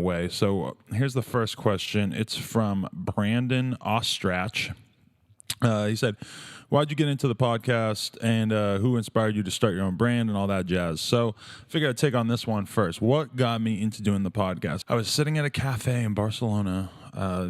way. So here's the first question. It's from Brandon Ostrach. He said, why'd you get into the podcast, and who inspired you to start your own brand and all that jazz? So I figured I'd take on this one first. What got me into doing the podcast? I was sitting at a cafe in Barcelona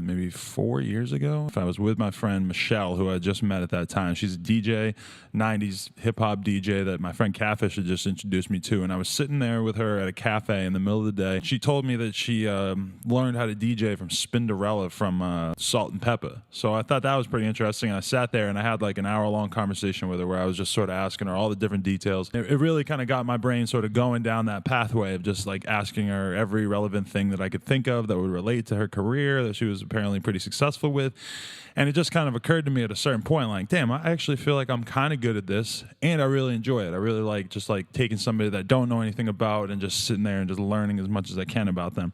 maybe 4 years ago. I was with my friend Michelle, who I just met at that time. She's a DJ, 90s hip-hop DJ that my friend Catfish had just introduced me to, and I was sitting there with her at a cafe in the middle of the day. She told me that she learned how to DJ from Spinderella from Salt and Pepper. So I thought that was pretty interesting. I sat there and I had like an hour-long conversation with her where I was just sort of asking her all the different details. It really kind of got my brain sort of going down that pathway of just like asking her every relevant thing that I could think of that would relate to her career that she was apparently pretty successful with. And it just kind of occurred to me at a certain point, like, damn, I actually feel like I'm kind of good at this, and I really enjoy it. I really like just like taking somebody that I don't know anything about and just sitting there and just learning as much as I can about them.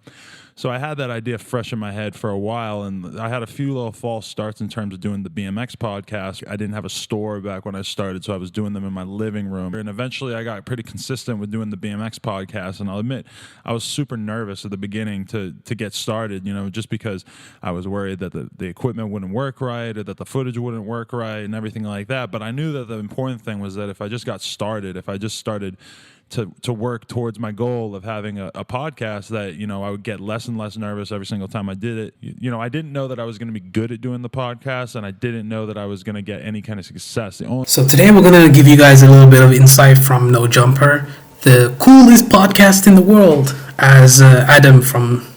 So I had that idea fresh in my head for a while, and I had a few little false starts in terms of doing the BMX podcast. I didn't have a store back when I started, so I was doing them in my living room. And eventually I got pretty consistent with doing the BMX podcast, and I'll admit I was super nervous at the beginning to get started, you know, just because I was worried that the equipment wouldn't work right or that the footage wouldn't work right and everything like that. But I knew that the important thing was that if I just got started, if I just started to work towards my goal of having a podcast, that, you know, I would get less and less nervous every single time I did it. You know, I didn't know that I was going to be good at doing the podcast, and I didn't know that I was going to get any kind of success. So today we're going to give you guys a little bit of insight from No Jumper, the coolest podcast in the world, as Adam from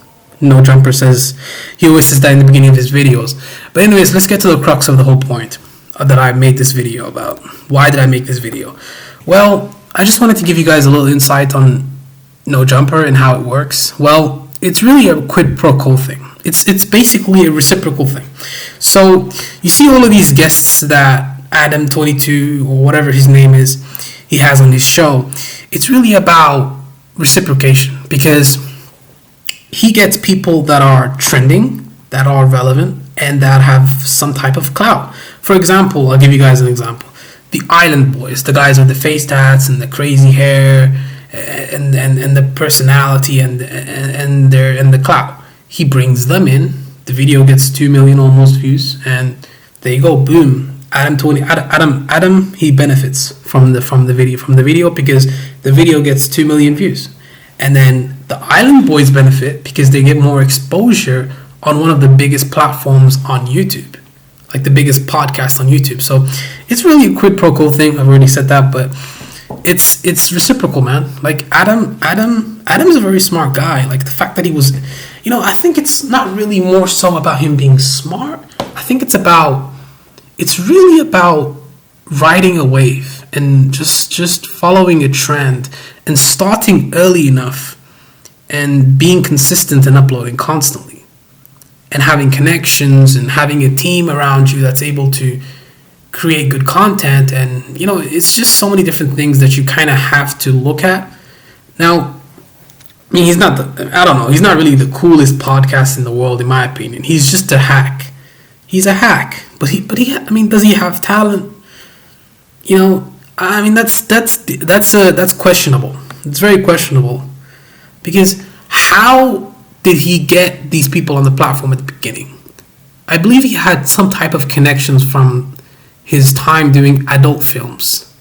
No Jumper says. He always says that in the beginning of his videos. But anyways, let's get to the crux of the whole point that I made this video about. Why did I make this video? Well, I just wanted to give you guys a little insight on No Jumper and how it works. Well, it's really a quid pro quo thing. It's basically a reciprocal thing. So you see all of these guests that adam22 or whatever his name is, he has on his show. It's really about reciprocation, because he gets people that are trending, that are relevant, and that have some type of clout. For example, I'll give you guys an example. The Island Boys, the guys with the face tats and the crazy hair and the personality and the clout. He brings them in. The video gets 2 million almost views, and there you go, boom. Adam, he benefits from the video because the video gets 2 million views. And then the Island Boys benefit because they get more exposure on one of the biggest platforms on YouTube, like the biggest podcast on YouTube. So it's really a quid pro quo thing. I've already said that, but it's reciprocal, man. Like Adam's a very smart guy. Like the fact that he was, you know, I think it's not really more so about him being smart. I think it's really about riding a wave and just following a trend and starting early enough and being consistent and uploading constantly and having connections and having a team around you that's able to create good content. And, you know, it's just so many different things that you kind of have to look at. Now, I mean, he's not really the coolest podcast in the world, in my opinion. He's just a hack. He's a hack. But does he have talent? You know, I mean, that's questionable. It's very questionable, because how did he get these people on the platform at the beginning? I believe he had some type of connections from his time doing adult films.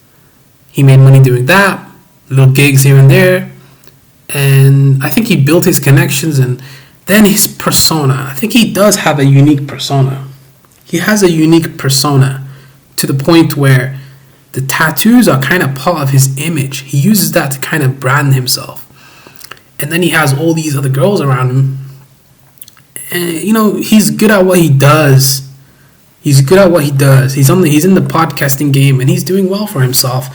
He made money doing that, little gigs here and there, and I think he built his connections. And then his persona. I think he does have a unique persona. He has a unique persona to the point where the tattoos are kind of part of his image. He uses that to kind of brand himself. And then he has all these other girls around him. And, you know, he's good at what he does. He's in the podcasting game, and he's doing well for himself.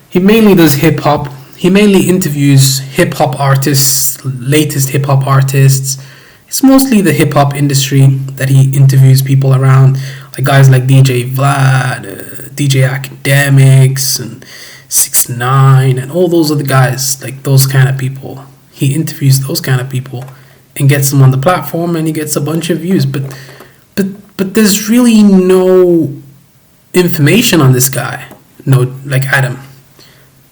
He mainly does hip-hop. He mainly interviews hip-hop artists, latest hip-hop artists. It's mostly the hip-hop industry that he interviews people around, like guys like DJ Vlad, DJ Academics, and 6ix9ine, and all those other guys, like those kind of people. He interviews those kind of people and gets them on the platform, and he gets a bunch of views. But there's really no information on this guy. No, like Adam.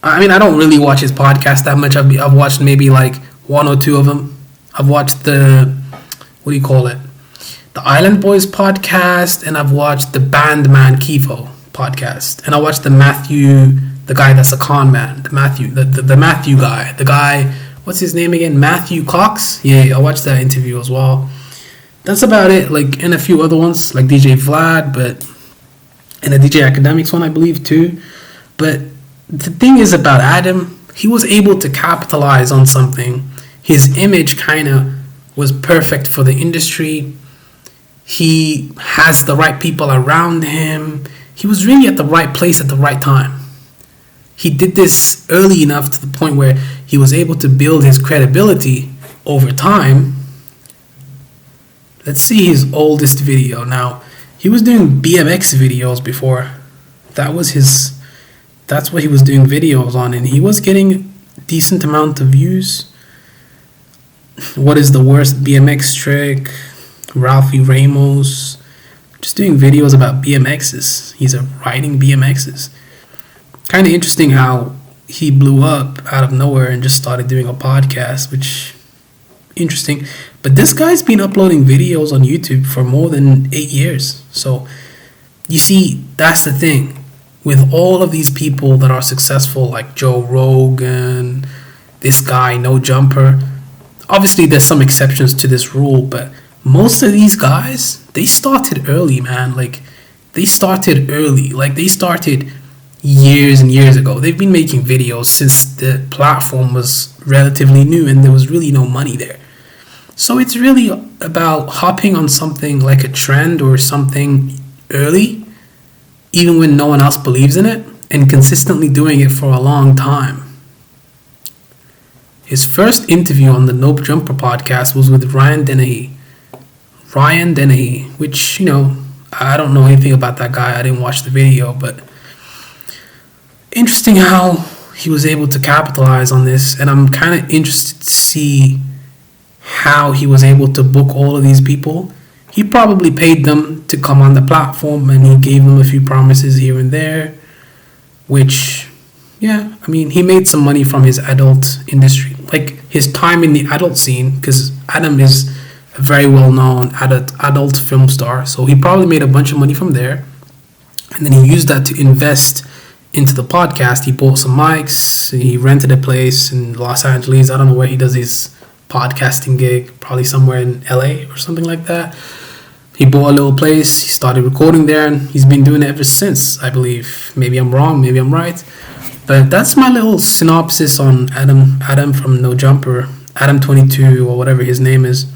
I mean, I don't really watch his podcast that much. I've watched maybe like one or two of them. I've watched the, what do you call it? The Island Boys podcast, and I've watched the Bandman Kivo podcast, and I watched the Matthew, the guy that's a con man, the Matthew guy, the guy, what's his name again? Matthew Cox. Yeah, I watched that interview as well. That's about it. Like, and a few other ones like DJ Vlad, but and the DJ Academics one, I believe too. But the thing is about Adam, he was able to capitalize on something. His image kind of was perfect for the industry. He has the right people around him. He was really at the right place at the right time. He did this early enough to the point where he was able to build his credibility over time. Let's see his oldest video. Now, he was doing BMX videos before. That's what he was doing videos on, and he was getting a decent amount of views. What is the worst BMX trick? Ralphie Ramos, just doing videos about BMXs. He's riding BMXs. Kind of interesting how he blew up out of nowhere and just started doing a podcast, which interesting. But this guy's been uploading videos on YouTube for more than 8 years. So you see, that's the thing with all of these people that are successful, like Joe Rogan, this guy No Jumper. Obviously there's some exceptions to this rule, but most of these guys, they started early, man. Like, they started early. Like, they started years and years ago. They've been making videos since the platform was relatively new and there was really no money there. So it's really about hopping on something like a trend or something early, even when no one else believes in it, and consistently doing it for a long time. His first interview on the Nope Jumper podcast was with Ryan Dennehy, which, you know, I don't know anything about that guy. I didn't watch the video, but interesting how he was able to capitalize on this. And I'm kind of interested to see how he was able to book all of these people. He probably paid them to come on the platform, and he gave them a few promises here and there, which, yeah, I mean, he made some money from his adult industry, like his time in the adult scene, because Adam is a very well-known adult film star, so he probably made a bunch of money from there, and then he used that to invest into the podcast. He bought some mics, he rented a place in Los Angeles. I don't know where he does his podcasting gig, probably somewhere in LA or something like that. He bought a little place, he started recording there, and he's been doing it ever since, I believe. Maybe I'm wrong, maybe I'm right, but that's my little synopsis on Adam from No Jumper, adam22 or whatever his name is.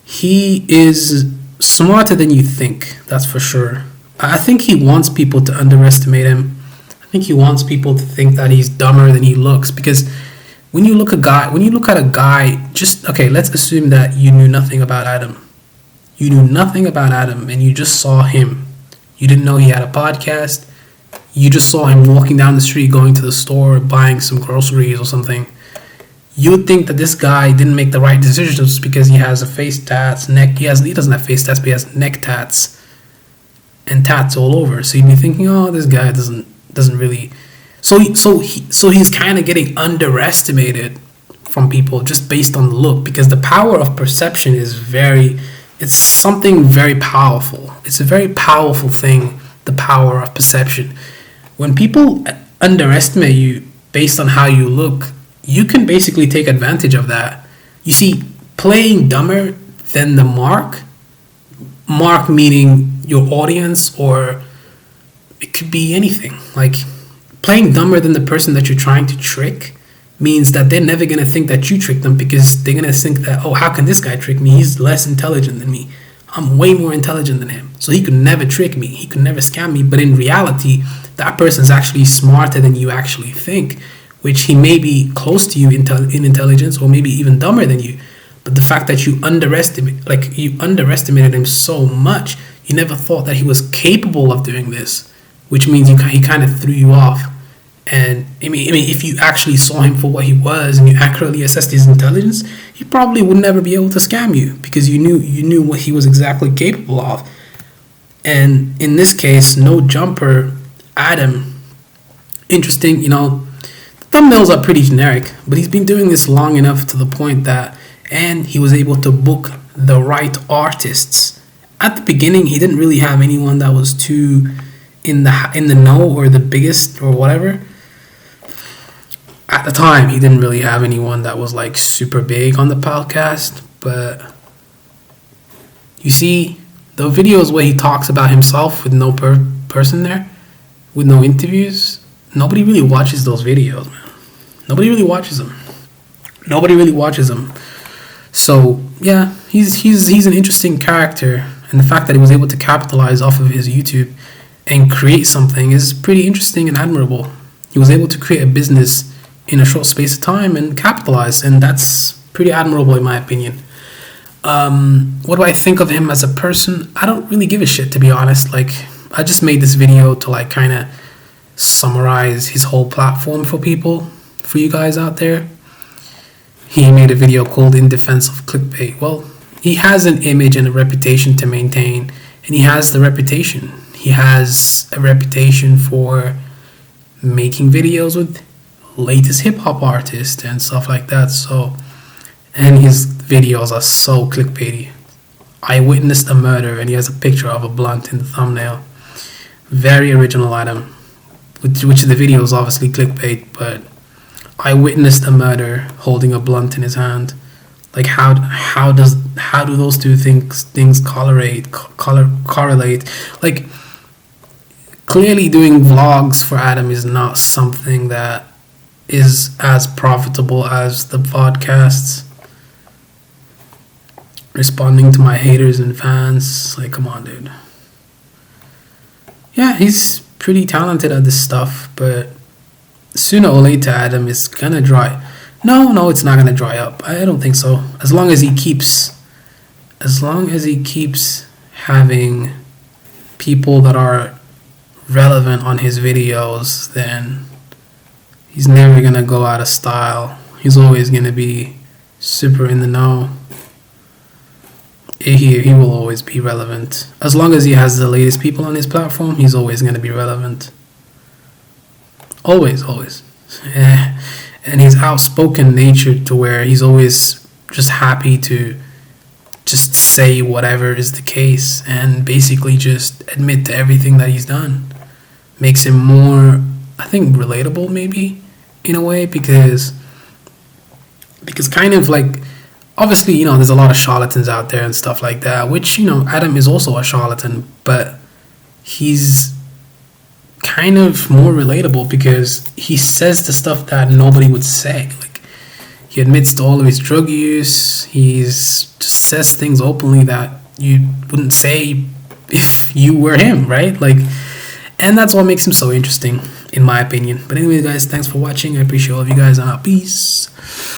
He is smarter than you think, that's for sure. I think he wants people to underestimate him. I think he wants people to think that he's dumber than he looks, because when you look at a guy, just, okay, let's assume that you knew nothing about Adam. You knew nothing about Adam and you just saw him. You didn't know he had a podcast. You just saw him walking down the street, going to the store, buying some groceries or something. You would think that this guy didn't make the right decisions because he has a face tats, he doesn't have face tats, but he has neck tats and tats all over. So you'd be thinking, oh, this guy doesn't really. So he's kind of getting underestimated from people just based on the look, because the power of perception is it's something very powerful. It's a very powerful thing, the power of perception. When people underestimate you based on how you look, you can basically take advantage of that. You see, playing dumber than the mark meaning your audience, or it could be anything. Like, playing dumber than the person that you're trying to trick means that they're never going to think that you tricked them, because they're going to think that, oh, how can this guy trick me? He's less intelligent than me. I'm way more intelligent than him. So he could never trick me. He could never scam me. But in reality, that person's actually smarter than you actually think, which he may be close to you in intelligence, or maybe even dumber than you. But the fact that you underestimated him so much, you never thought that he was capable of doing this, which means he kind of threw you off. And I mean, if you actually saw him for what he was and you accurately assessed his intelligence, he probably would never be able to scam you, because you knew what he was exactly capable of. And in this case, No Jumper, Adam, interesting. You know, the thumbnails are pretty generic, but he's been doing this long enough to the point that and he was able to book the right artists. At the beginning, he didn't really have anyone that was too in the know or the biggest or whatever. At the time, he didn't really have anyone that was like super big on the podcast, but you see the videos where he talks about himself with no person there, with no interviews, nobody really watches those videos, man. Nobody really watches them. So yeah, he's an interesting character, and the fact that he was able to capitalize off of his YouTube and create something is pretty interesting and admirable. He was able to create a business in a short space of time and capitalize, and that's pretty admirable in my opinion. What do I think of him as a person? I don't really give a shit, to be honest. Like, I just made this video to like kind of summarize his whole platform for you guys out there. He made a video called In Defense of Clickbait. Well, he has an image and a reputation to maintain, and he has the reputation. He has a reputation for making videos with latest hip-hop artists and stuff like that. So, and his videos are so clickbaity. I witnessed a murder, and he has a picture of a blunt in the thumbnail. Very original item, which the video is obviously clickbait, but I witnessed a murder holding a blunt in his hand. Like, how do those two things correlate? Like, clearly doing vlogs for Adam is not something that is as profitable as the podcasts. Responding to my haters and fans, like, come on, dude. Yeah, he's pretty talented at this stuff, but sooner or later, Adam is gonna dry. No, it's not gonna dry up. I don't think so. As long as he keeps having people that are relevant on his videos, then he's never gonna go out of style. He's always gonna be super in the know. He will always be relevant. As long as he has the latest people on his platform, he's always gonna be relevant. Always. And his outspoken nature to where he's always just happy to just say whatever is the case and basically just admit to everything that he's done makes him more, I think, relatable maybe in a way, because kind of like, obviously, you know, there's a lot of charlatans out there and stuff like that, which, you know, Adam is also a charlatan, but he's kind of more relatable because he says the stuff that nobody would say. Like, he admits to all of his drug use. He's just says things openly that you wouldn't say if you were him, right? Like, and that's what makes him so interesting, in my opinion. But anyway, guys, thanks for watching. I appreciate all of you guys. Peace.